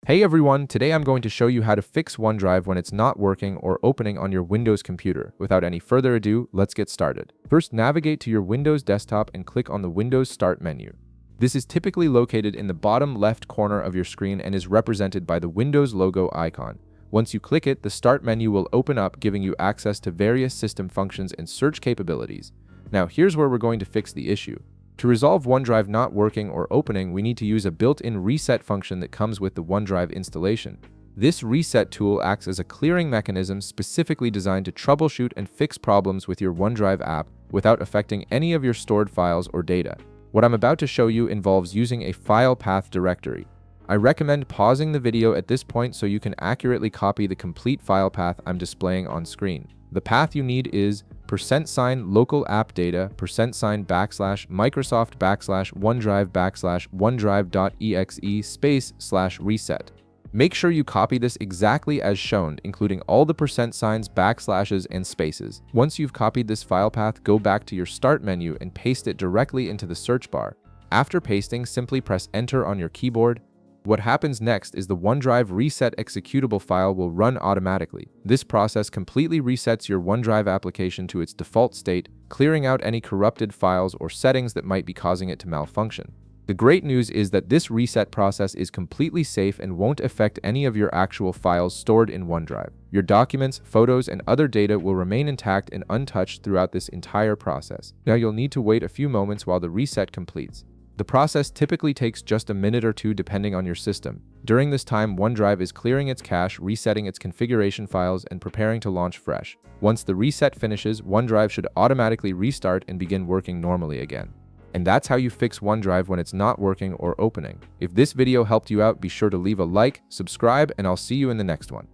Hey everyone, today I'm going to show you how to fix OneDrive when it's not working or opening on your Windows computer. Without any further ado, let's get started. First, navigate to your Windows desktop and click on the Windows Start menu. This is typically located in the bottom left corner of your screen and is represented by the Windows logo icon. Once you click it, the Start menu will open up, giving you access to various system functions and search capabilities. Now, here's where we're going to fix the issue. To resolve OneDrive not working or opening, we need to use a built-in reset function that comes with the OneDrive installation. This reset tool acts as a clearing mechanism specifically designed to troubleshoot and fix problems with your OneDrive app without affecting any of your stored files or data. What I'm about to show you involves using a file path directory. I recommend pausing the video at this point so you can accurately copy the complete file path I'm displaying on screen. The path you need is %local app data %Microsoft OneDrive /OneDrive.exe /reset. Make sure you copy this exactly as shown, including all the %, backslashes, and spaces. Once you've copied this file path, go back to your Start menu and paste it directly into the search bar. After pasting, simply press Enter on your keyboard. What happens next is the OneDrive reset executable file will run automatically. This process completely resets your OneDrive application to its default state, clearing out any corrupted files or settings that might be causing it to malfunction. The great news is that this reset process is completely safe and won't affect any of your actual files stored in OneDrive. Your documents, photos, and other data will remain intact and untouched throughout this entire process. Now you'll need to wait a few moments while the reset completes. The process typically takes just a minute or two depending on your system. During this time, OneDrive is clearing its cache, resetting its configuration files, and preparing to launch fresh. Once the reset finishes, OneDrive should automatically restart and begin working normally again. And that's how you fix OneDrive when it's not working or opening. If this video helped you out, be sure to leave a like, subscribe, and I'll see you in the next one.